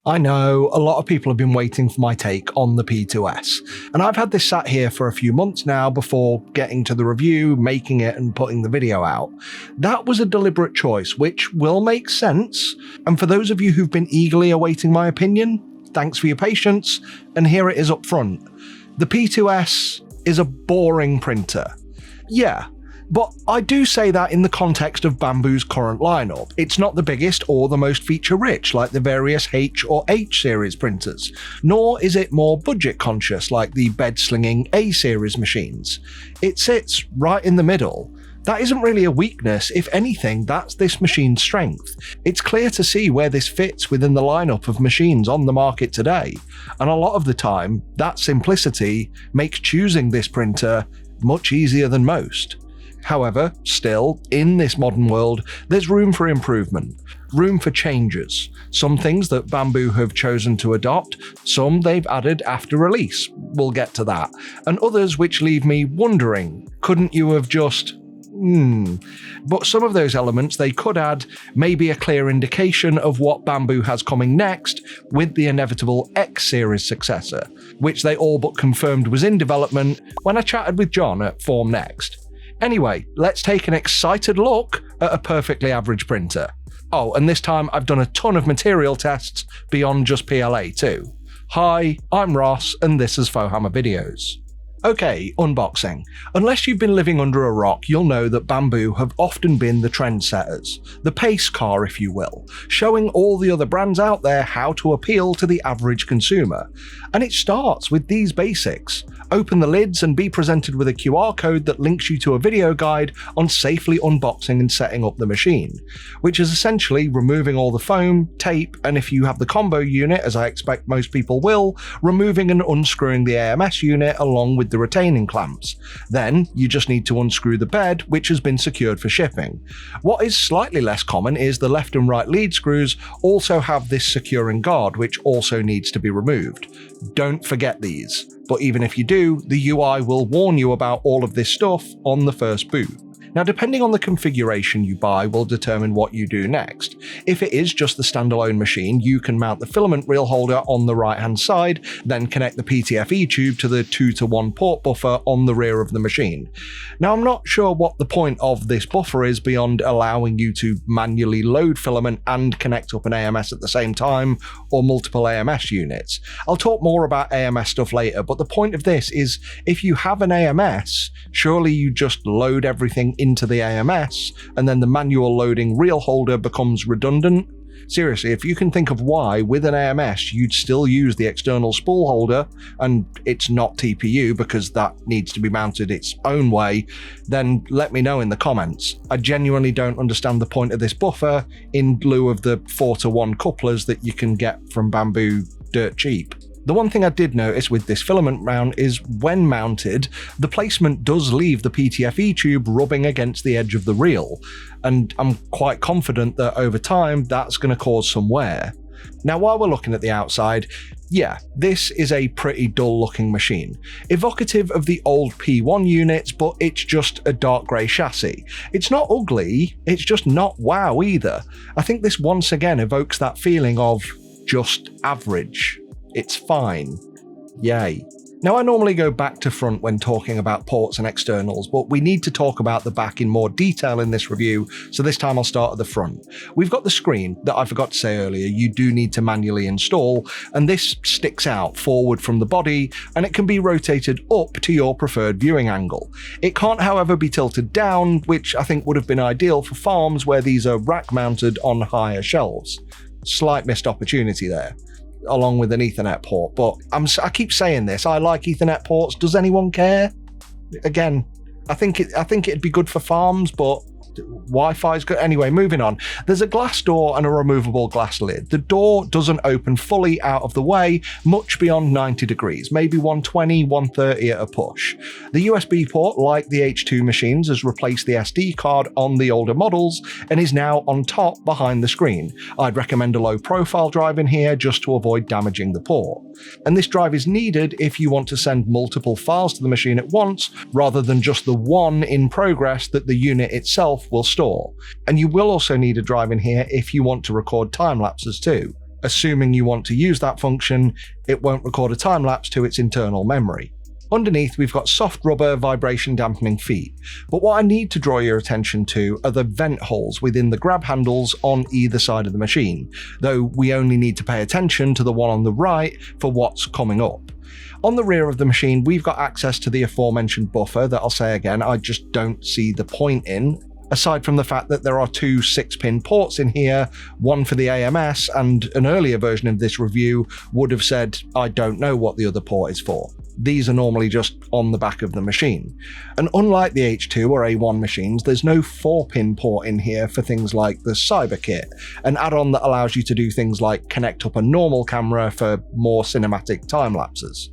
I know a lot of people have been waiting for my take on the P2S, and I've had this sat here for a few months now before getting to the review, making it and putting the video out. That was a deliberate choice, which will make sense, and for those of you who've been eagerly awaiting my opinion, thanks for your patience, and here it is up front. The P2S is a boring printer. Yeah. But I do say that in the context of Bambu's current lineup. It's not the biggest or the most feature-rich like the various H or H series printers, nor is it more budget-conscious like the bed-slinging A series machines. It sits right in the middle. That isn't really a weakness, if anything, that's this machine's strength. It's clear to see where this fits within the lineup of machines on the market today, and a lot of the time, that simplicity makes choosing this printer much easier than most. However, still, in this modern world, there's room for improvement, room for changes. Some things that Bambu have chosen to adopt, some they've added after release, we'll get to that, and others which leave me wondering, couldn't you have just... But some of those elements they could add may be a clear indication of what Bambu has coming next with the inevitable X series successor, which they all but confirmed was in development when I chatted with John at Form Next. Anyway, let's take an excited look at a perfectly average printer. Oh, and this time I've done a ton of material tests beyond just PLA too. Hi, I'm Ross, and this is Fohammer Videos. Okay, unboxing. Unless you've been living under a rock, you'll know that Bambu have often been the trendsetters, the pace car if you will, showing all the other brands out there how to appeal to the average consumer. And it starts with these basics. Open the lids and be presented with a QR code that links you to a video guide on safely unboxing and setting up the machine, which is essentially removing all the foam, tape, and if you have the combo unit, as I expect most people will, removing and unscrewing the AMS unit along with the retaining clamps. Then you just need to unscrew the bed, which has been secured for shipping. What is slightly less common is the left and right lead screws also have this securing guard, which also needs to be removed. Don't forget these. But even if you do, the UI will warn you about all of this stuff on the first boot. Now, depending on the configuration you buy will determine what you do next. If it is just the standalone machine, you can mount the filament reel holder on the right-hand side, then connect the PTFE tube to the 2-to-1 port buffer on the rear of the machine. Now, I'm not sure what the point of this buffer is beyond allowing you to manually load filament and connect up an AMS at the same time, or multiple AMS units. I'll talk more about AMS stuff later, but the point of this is if you have an AMS, surely you just load everything into the AMS, and then the manual loading reel holder becomes redundant. Seriously, if you can think of why, with an AMS, you'd still use the external spool holder, and it's not TPU because that needs to be mounted its own way, then let me know in the comments. I genuinely don't understand the point of this buffer in lieu of the 4-to-1 couplers that you can get from Bambu dirt cheap. The one thing I did notice with this filament mount is when mounted, the placement does leave the PTFE tube rubbing against the edge of the reel, and I'm quite confident that over time that's going to cause some wear. Now, while we're looking at the outside, yeah, this is a pretty dull looking machine, evocative of the old P1 units, but it's just a dark grey chassis. It's not ugly, it's just not wow either. I think this once again evokes that feeling of just average. It's fine. Yay. Now, I normally go back to front when talking about ports and externals, but we need to talk about the back in more detail in this review, so this time I'll start at the front. We've got the screen that I forgot to say earlier you do need to manually install, and this sticks out forward from the body, and it can be rotated up to your preferred viewing angle. It can't, however, be tilted down, which I think would have been ideal for farms where these are rack mounted on higher shelves. Slight missed opportunity there, along with an Ethernet port, but I keep saying this, I like Ethernet ports, does anyone care? Again, I think it'd be good for farms, but Wi-Fi is good. Anyway, moving on. There's a glass door and a removable glass lid. The door doesn't open fully out of the way, much beyond 90 degrees, maybe 120, 130 at a push. The USB port, like the H2 machines, has replaced the SD card on the older models and is now on top behind the screen. I'd recommend a low profile drive in here just to avoid damaging the port. And this drive is needed if you want to send multiple files to the machine at once, rather than just the one in progress that the unit itself will store. And you will also need a drive in here if you want to record time lapses too. Assuming you want to use that function, it won't record a time lapse to its internal memory. Underneath, we've got soft rubber vibration dampening feet, but what I need to draw your attention to are the vent holes within the grab handles on either side of the machine, though we only need to pay attention to the one on the right for what's coming up. On the rear of the machine, we've got access to the aforementioned buffer that I'll say again, I just don't see the point in, aside from the fact that there are two 6-pin ports in here, one for the AMS, and an earlier version of this review would have said, I don't know what the other port is for. These are normally just on the back of the machine. And unlike the H2 or A1 machines, there's no 4-pin port in here for things like the Cyber Kit, an add-on that allows you to do things like connect up a normal camera for more cinematic time lapses.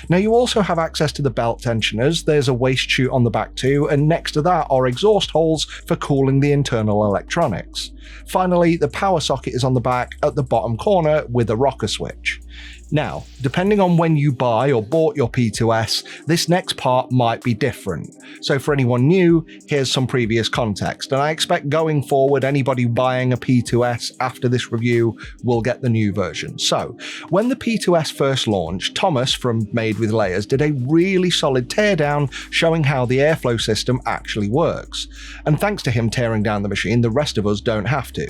Now you also have access to the belt tensioners, there's a waste chute on the back too, and next to that are exhaust holes for cooling the internal electronics. Finally, the power socket is on the back at the bottom corner with a rocker switch. Now, depending on when you buy or bought your P2S, this next part might be different. So for anyone new, here's some previous context, and I expect going forward anybody buying a P2S after this review will get the new version. So, when the P2S first launched, Thomas from Made with Layers did a really solid teardown showing how the airflow system actually works. And thanks to him tearing down the machine, the rest of us don't have to.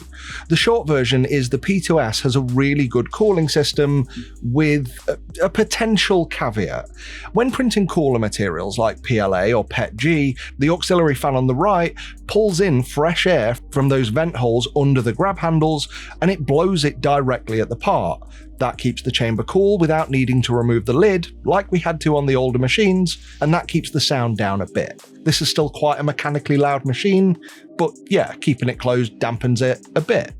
The short version is the P2S has a really good cooling system with a potential caveat. When printing cooler materials like PLA or PETG, the auxiliary fan on the right pulls in fresh air from those vent holes under the grab handles and it blows it directly at the part. That keeps the chamber cool without needing to remove the lid, like we had to on the older machines, and that keeps the sound down a bit. This is still quite a mechanically loud machine, but yeah, keeping it closed dampens it a bit.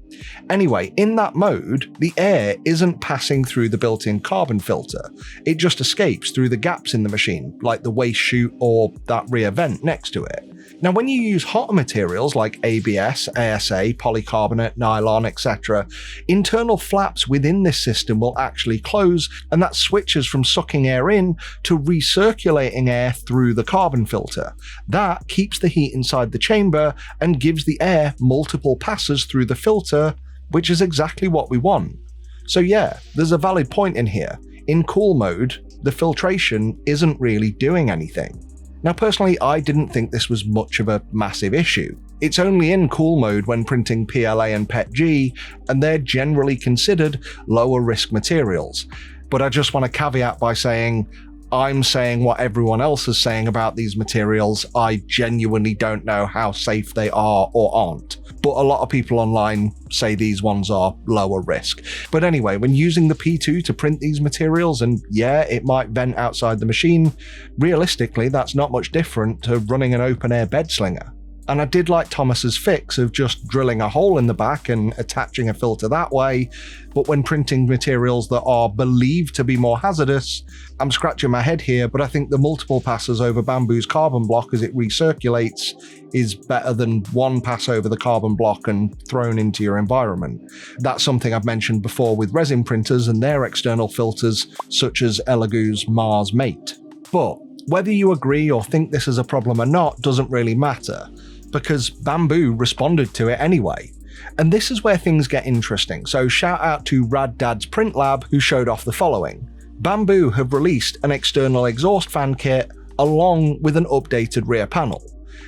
Anyway, in that mode, the air isn't passing through the built-in carbon filter. It just escapes through the gaps in the machine, like the waste chute or that rear vent next to it. Now, when you use hotter materials like ABS, ASA, polycarbonate, nylon, etc., internal flaps within this system will actually close, and that switches from sucking air in to recirculating air through the carbon filter. That keeps the heat inside the chamber and gives the air multiple passes through the filter, which is exactly what we want. So yeah, there's a valid point in here. In cool mode, the filtration isn't really doing anything. Now personally, I didn't think this was much of a massive issue. It's only in cool mode when printing PLA and PETG, and they're generally considered lower risk materials. But I just want to caveat by saying, I'm saying what everyone else is saying about these materials. I genuinely don't know how safe they are or aren't. But a lot of people online say these ones are lower risk. But anyway, when using the P2 to print these materials, and yeah, it might vent outside the machine, realistically that's not much different to running an open air bed slinger. And I did like Thomas's fix of just drilling a hole in the back and attaching a filter that way, but when printing materials that are believed to be more hazardous, I'm scratching my head here, but I think the multiple passes over Bambu's carbon block as it recirculates is better than one pass over the carbon block and thrown into your environment. That's something I've mentioned before with resin printers and their external filters, such as Elegoo's Mars Mate. But whether you agree or think this is a problem or not doesn't really matter, because Bambu responded to it anyway. And this is where things get interesting, so shout out to Rad Dad's Print Lab who showed off the following. Bambu have released an external exhaust fan kit along with an updated rear panel.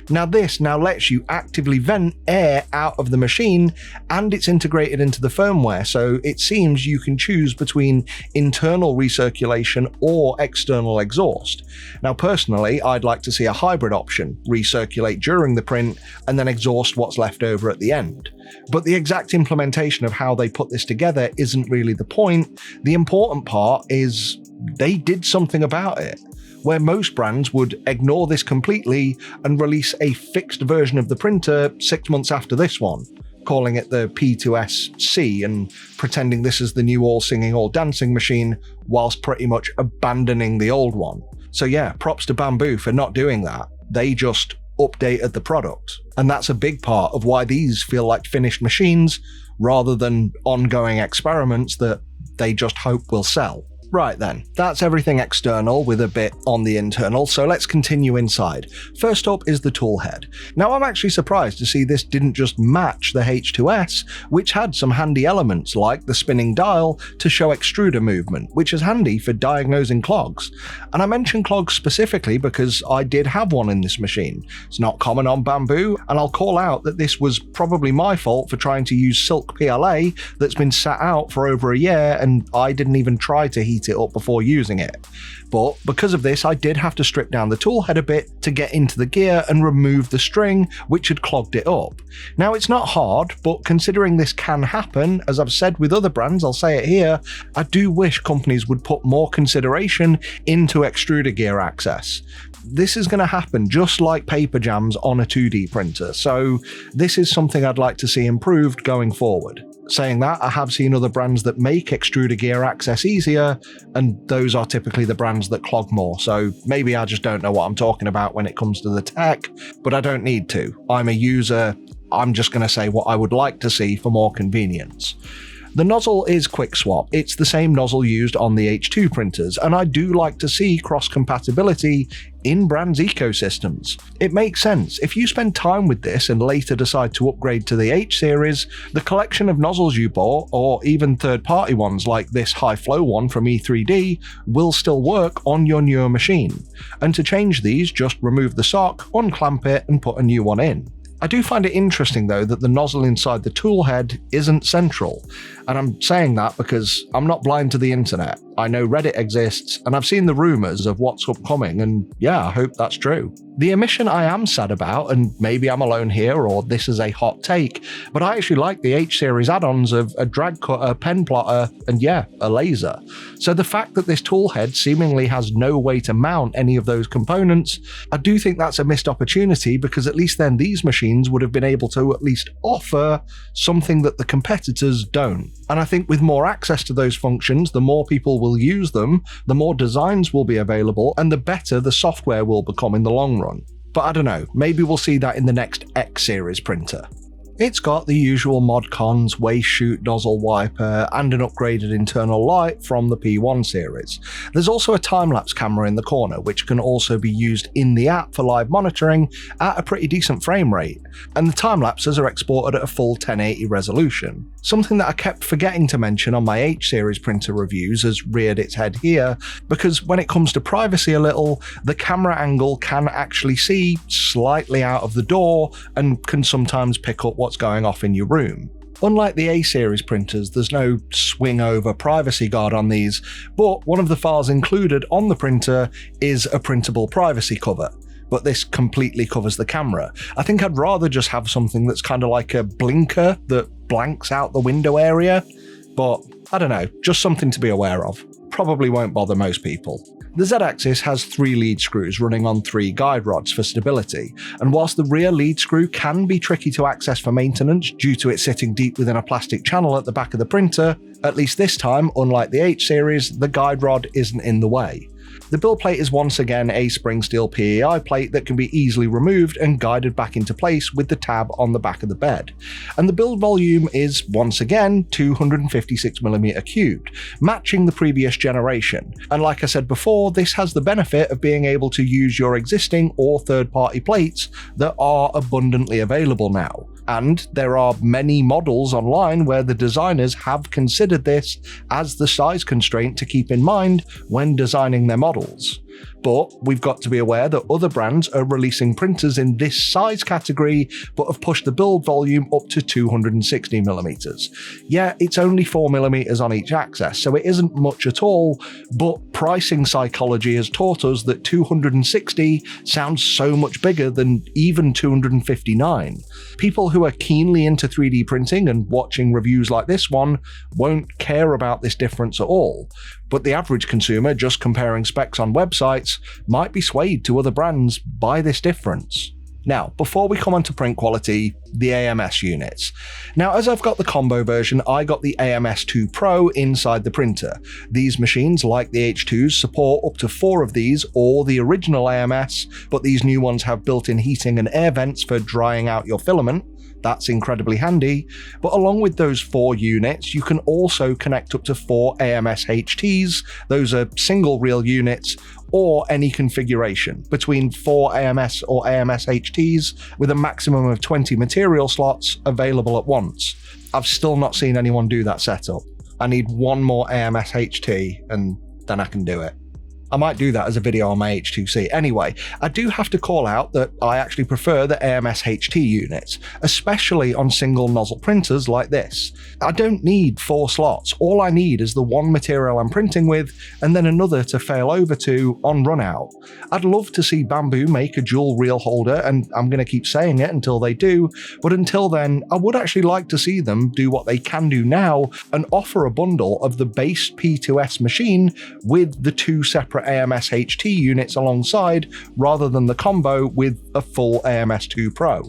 Now this now lets you actively vent air out of the machine, and it's integrated into the firmware, so it seems you can choose between internal recirculation or external exhaust. Now personally, I'd like to see a hybrid option, recirculate during the print and then exhaust what's left over at the end. But the exact implementation of how they put this together isn't really the point. The important part is they did something about it, where most brands would ignore this completely and release a fixed version of the printer 6 months after this one, calling it the P2S-C and pretending this is the new all-singing, all-dancing machine, whilst pretty much abandoning the old one. So yeah, props to Bambu for not doing that. They just updated the product. And that's a big part of why these feel like finished machines rather than ongoing experiments that they just hope will sell. Right then, that's everything external with a bit on the internal, so let's continue inside. First up is the toolhead. Now I'm actually surprised to see this didn't just match the H2S, which had some handy elements like the spinning dial to show extruder movement, which is handy for diagnosing clogs. And I mention clogs specifically because I did have one in this machine. It's not common on Bambu, and I'll call out that this was probably my fault for trying to use silk PLA that's been sat out for over a year, and I didn't even try to heat it up before using it. But because of this, I did have to strip down the toolhead a bit to get into the gear and remove the string which had clogged it up. Now it's not hard, but considering this can happen, as I've said with other brands, I'll say it here, I do wish companies would put more consideration into extruder gear access. This is going to happen just like paper jams on a 2D printer, so this is something I'd like to see improved going forward. Saying that, I have seen other brands that make extruder gear access easier, and those are typically the brands that clog more, so maybe I just don't know what I'm talking about when it comes to the tech, but I don't need to. I'm a user, I'm just going to say what I would like to see for more convenience. The nozzle is quick swap. It's the same nozzle used on the H2 printers, and I do like to see cross-compatibility in brands' ecosystems. It makes sense. If you spend time with this and later decide to upgrade to the H series, the collection of nozzles you bought, or even third-party ones like this high-flow one from E3D, will still work on your newer machine. And to change these, just remove the sock, unclamp it, and put a new one in. I do find it interesting though that the nozzle inside the toolhead isn't central, and I'm saying that because I'm not blind to the internet. I know Reddit exists, and I've seen the rumours of what's upcoming, and yeah, I hope that's true. The emission I am sad about, and maybe I'm alone here or this is a hot take, but I actually like the H-series add-ons of a drag cutter, pen plotter, and yeah, a laser. So the fact that this toolhead seemingly has no way to mount any of those components, I do think that's a missed opportunity, because at least then these machines would have been able to at least offer something that the competitors don't. And I think with more access to those functions, the more people will use them, the more designs will be available, and the better the software will become in the long run. But I don't know, maybe we'll see that in the next X series printer. It's got the usual mod cons, waste chute nozzle wiper, and an upgraded internal light from the P1 series. There's also a time-lapse camera in the corner, which can also be used in the app for live monitoring at a pretty decent frame rate, and the time-lapses are exported at a full 1080 resolution. Something that I kept forgetting to mention on my H-series printer reviews has reared its head here, because when it comes to privacy a little, the camera angle can actually see slightly out of the door and can sometimes pick up what's going off in your room. Unlike the A-series printers, there's no swing over privacy guard on these, but one of the files included on the printer is a printable privacy cover. But this completely covers the camera. I think I'd rather just have something that's kind of like a blinker that blanks out the window area, but I don't know, just something to be aware of. Probably won't bother most people. The Z-axis has 3 lead screws running on 3 guide rods for stability, and whilst the rear lead screw can be tricky to access for maintenance due to it sitting deep within a plastic channel at the back of the printer, at least this time, unlike the H-series, the guide rod isn't in the way. The build plate is once again a spring steel PEI plate that can be easily removed and guided back into place with the tab on the back of the bed. And the build volume is once again 256mm cubed, matching the previous generation. And like I said before, this has the benefit of being able to use your existing or third-party plates that are abundantly available now. And there are many models online where the designers have considered this as the size constraint to keep in mind when designing their models. But we've got to be aware that other brands are releasing printers in this size category but have pushed the build volume up to 260mm. Yeah, it's only 4mm on each axis, so it isn't much at all, but pricing psychology has taught us that 260 sounds so much bigger than even 259. People who are keenly into 3D printing and watching reviews like this one won't care about this difference at all, but the average consumer just comparing specs on websites might be swayed to other brands by this difference. Now, before we come on to print quality, the AMS units. Now, as I've got the combo version, I got the AMS2 Pro inside the printer. These machines, like the H2s, support up to 4 of these or the original AMS, but these new ones have built-in heating and air vents for drying out your filament. That's incredibly handy. But along with those 4 units, you can also connect up to 4 AMS HTs. Those are single reel units, or any configuration between 4 AMS or AMS HTs with a maximum of 20 material slots available at once. I've still not seen anyone do that setup. I need 1 more AMS HT and then I can do it. I might do that as a video on my H2C. Anyway, I do have to call out that I actually prefer the AMS HT units, especially on single nozzle printers like this. I don't need 4 slots. All I need is the 1 material I'm printing with and then another to fail over to on run out. I'd love to see Bambu make a dual reel holder, and I'm going to keep saying it until they do, but until then, I would actually like to see them do what they can do now and offer a bundle of the base P2S machine with the 2 separate AMS HT units alongside, rather than the combo with a full AMS2 Pro.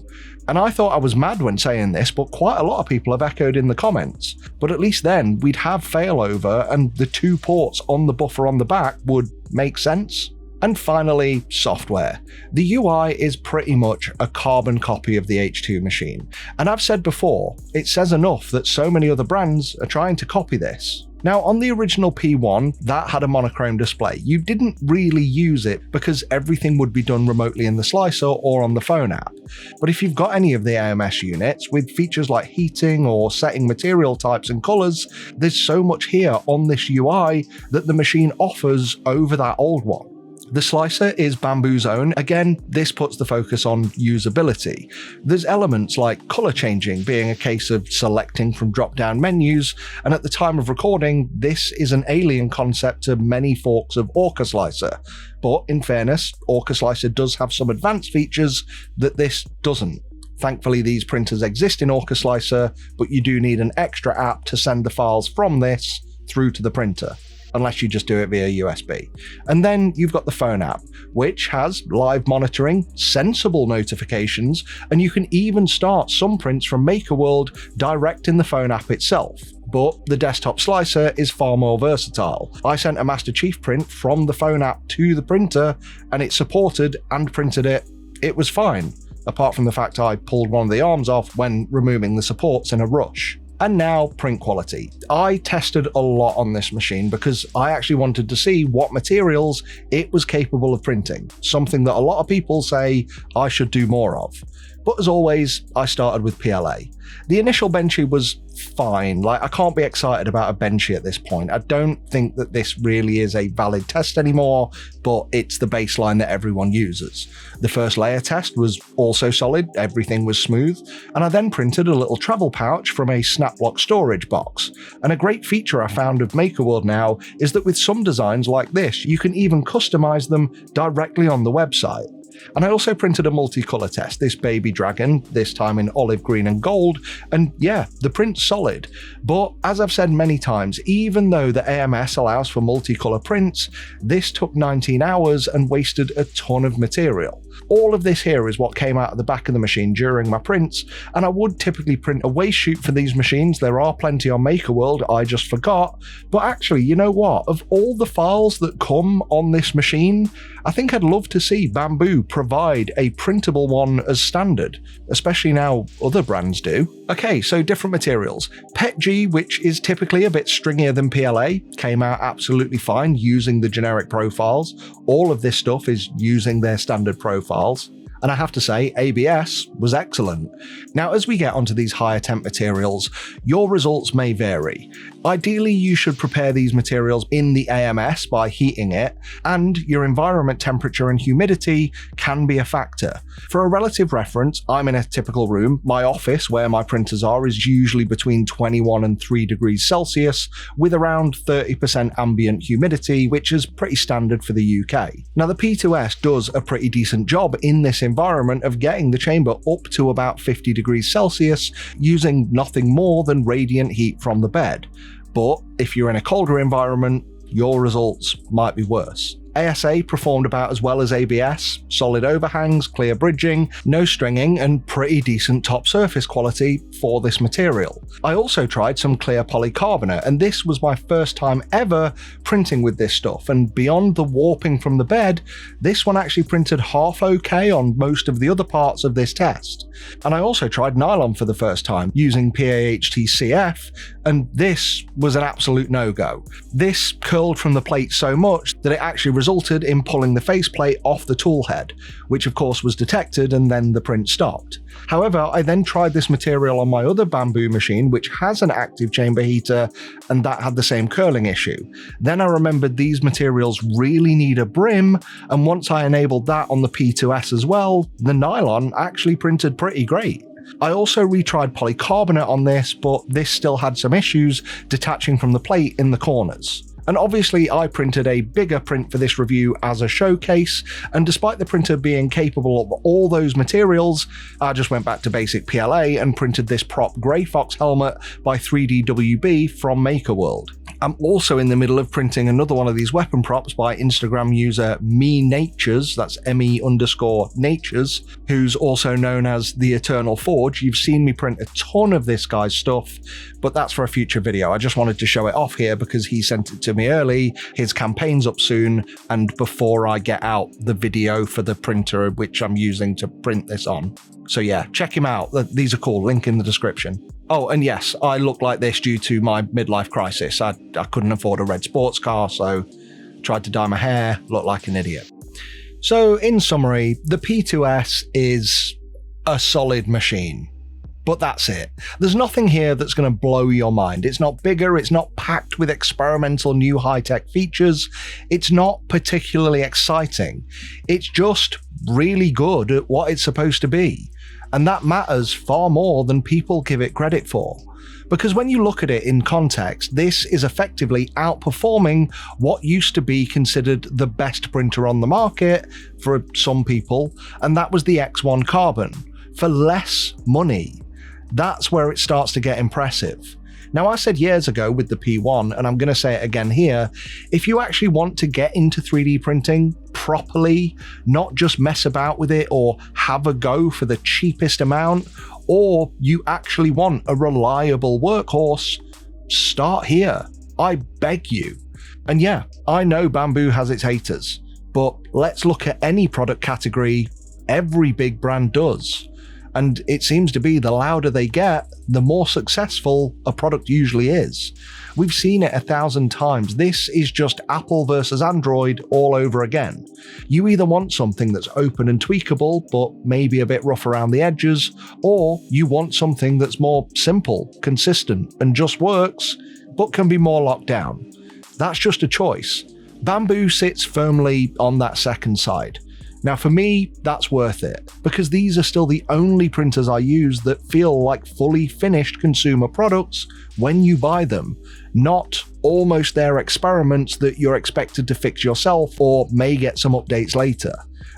And I thought I was mad when saying this, but quite a lot of people have echoed in the comments. But at least then we'd have failover and the 2 ports on the buffer on the back would make sense. And finally, software. The UI is pretty much a carbon copy of the H2 machine. And I've said before, it says enough that so many other brands are trying to copy this. Now, on the original P1, that had a monochrome display. You didn't really use it because everything would be done remotely in the slicer or on the phone app. But if you've got any of the AMS units with features like heating or setting material types and colors, there's so much here on this UI that the machine offers over that old one. The slicer is Bambu's own. Again, this puts the focus on usability. There's elements like color changing being a case of selecting from drop-down menus, and at the time of recording, this is an alien concept to many forks of Orca Slicer. But in fairness, Orca Slicer does have some advanced features that this doesn't. Thankfully, these printers exist in Orca Slicer, but you do need an extra app to send the files from this through to the printer, unless you just do it via USB. And then you've got the phone app, which has live monitoring, sensible notifications, and you can even start some prints from MakerWorld direct in the phone app itself. But the desktop slicer is far more versatile. I sent a Master Chief print from the phone app to the printer, and it supported and printed it. It was fine, apart from the fact I pulled one of the arms off when removing the supports in a rush. And now, print quality. I tested a lot on this machine because I actually wanted to see what materials it was capable of printing, something that a lot of people say I should do more of. But as always, I started with PLA. The initial Benchy was fine. I can't be excited about a Benchy at this point. I don't think that this really is a valid test anymore, but it's the baseline that everyone uses. The first layer test was also solid, everything was smooth, and I then printed a little travel pouch from a Snaplock storage box. And a great feature I found of MakerWorld now is that with some designs like this, you can even customize them directly on the website. And I also printed a multicolor test, this baby dragon, this time in olive green and gold, and yeah, the print's solid. But as I've said many times, even though the AMS allows for multicolor prints, this took 19 hours and wasted a ton of material. All of this here is what came out of the back of the machine during my prints, and I would typically print a waste chute for these machines. There are plenty on MakerWorld, I just forgot. But actually, you know what? Of all the files that come on this machine, I think I'd love to see Bambu provide a printable one as standard, especially now other brands do. Okay, so different materials. PETG, which is typically a bit stringier than PLA, came out absolutely fine using the generic profiles. All of this stuff is using their standard profiles. And I have to say, ABS was excellent. Now, as we get onto these higher temp materials, your results may vary. Ideally, you should prepare these materials in the AMS by heating it, and your environment temperature and humidity can be a factor. For a relative reference, I'm in a typical room. My office, where my printers are, is usually between 21 and 3 degrees Celsius, with around 30% ambient humidity, which is pretty standard for the UK. Now, the P2S does a pretty decent job in this environment of getting the chamber up to about 50 degrees Celsius using nothing more than radiant heat from the bed. But if you're in a colder environment, your results might be worse. ASA performed about as well as ABS, solid overhangs, clear bridging, no stringing, and pretty decent top surface quality for this material. I also tried some clear polycarbonate, and this was my first time ever printing with this stuff, and beyond the warping from the bed, this one actually printed half okay on most of the other parts of this test. And I also tried nylon for the first time using PAHT-CF, and this was an absolute no-go. This curled from the plate so much that it actually resulted in pulling the faceplate off the tool head, which of course was detected and then the print stopped. However, I then tried this material on my other Bambu machine, which has an active chamber heater, and that had the same curling issue. Then I remembered these materials really need a brim, and once I enabled that on the P2S as well, the nylon actually printed pretty great. I also retried polycarbonate on this, but this still had some issues detaching from the plate in the corners. And obviously I printed a bigger print for this review as a showcase, and despite the printer being capable of all those materials, I just went back to basic PLA and printed this prop Grey Fox helmet by 3DWB from MakerWorld. I'm also in the middle of printing another one of these weapon props by Instagram user MeNatures, that's ME_Natures, who's also known as the Eternal Forge. You've seen me print a ton of this guy's stuff, but that's for a future video. I just wanted to show it off here because he sent it to me early, his campaign's up soon, and before I get out the video for the printer which I'm using to print this on. So yeah, check him out. These are cool, link in the description. Oh, and yes, I look like this due to my midlife crisis. I couldn't afford a red sports car, so tried to dye my hair, looked like an idiot. So in summary, the P2S is a solid machine. But that's it. There's nothing here that's going to blow your mind. It's not bigger, it's not packed with experimental new high-tech features, it's not particularly exciting. It's just really good at what it's supposed to be. And that matters far more than people give it credit for. Because when you look at it in context, this is effectively outperforming what used to be considered the best printer on the market for some people, and that was the X1 Carbon, for less money. That's where it starts to get impressive. Now, I said years ago with the P1, and I'm going to say it again here, if you actually want to get into 3D printing properly, not just mess about with it or have a go for the cheapest amount, or you actually want a reliable workhorse, start here. I beg you. And yeah, I know Bambu has its haters, but let's look at any product category. Every big brand does. And it seems to be the louder they get, the more successful a product usually is. We've seen it 1,000 times. This is just Apple versus Android all over again. You either want something that's open and tweakable, but maybe a bit rough around the edges, or you want something that's more simple, consistent, and just works, but can be more locked down. That's just a choice. Bambu sits firmly on that second side. Now for me, that's worth it, because these are still the only printers I use that feel like fully finished consumer products when you buy them, not almost their experiments that you're expected to fix yourself or may get some updates later.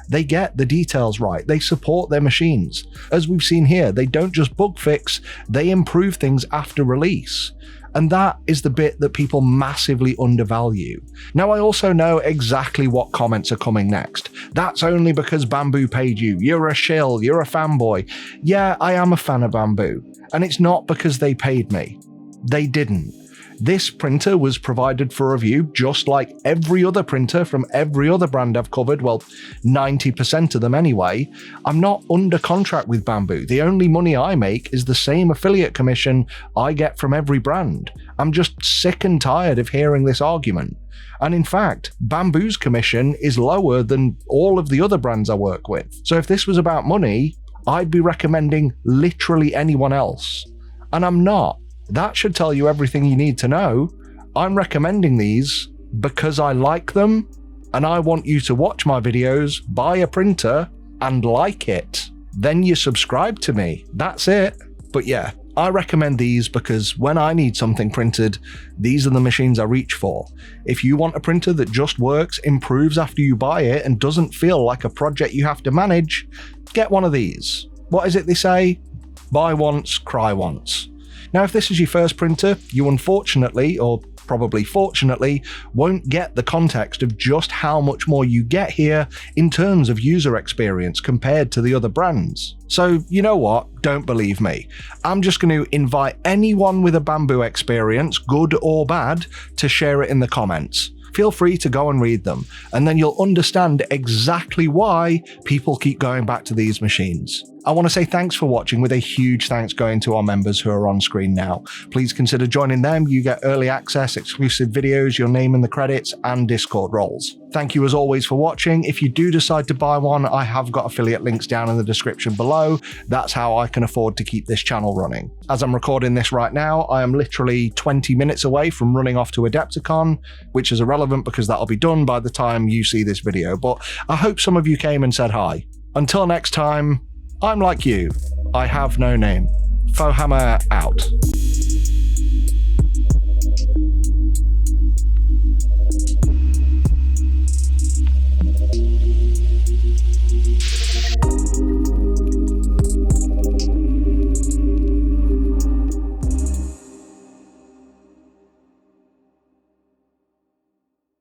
They get the details right, they support their machines. As we've seen here, they don't just bug fix, they improve things after release. And that is the bit that people massively undervalue. Now, I also know exactly what comments are coming next. That's only because Bambu paid you. You're a shill, you're a fanboy. Yeah, I am a fan of Bambu. And it's not because they paid me. They didn't. This printer was provided for review just like every other printer from every other brand I've covered, well, 90% of them anyway. I'm not under contract with Bambu. The only money I make is the same affiliate commission I get from every brand. I'm just sick and tired of hearing this argument. And in fact, Bambu's commission is lower than all of the other brands I work with. So if this was about money, I'd be recommending literally anyone else. And I'm not. That should tell you everything you need to know. I'm recommending these because I like them, and I want you to watch my videos, buy a printer, and like it. Then you subscribe to me. That's it. But yeah, I recommend these because when I need something printed, these are the machines I reach for. If you want a printer that just works, improves after you buy it, and doesn't feel like a project you have to manage, get one of these. What is it they say? Buy once, cry once. Now, if this is your first printer, you unfortunately, or probably fortunately, won't get the context of just how much more you get here in terms of user experience compared to the other brands. So you know what? Don't believe me. I'm just going to invite anyone with a Bambu experience, good or bad, to share it in the comments. Feel free to go and read them, and then you'll understand exactly why people keep going back to these machines. I want to say thanks for watching, with a huge thanks going to our members who are on screen now. Please consider joining them. You get early access, exclusive videos, your name in the credits, and Discord roles. Thank you as always for watching. If you do decide to buy one, I have got affiliate links down in the description below. That's how I can afford to keep this channel running. As I'm recording this right now, I am literally 20 minutes away from running off to Adepticon, which is irrelevant because that'll be done by the time you see this video, but I hope some of you came and said hi. Until next time, I'm like you. I have no name. Fohammer out.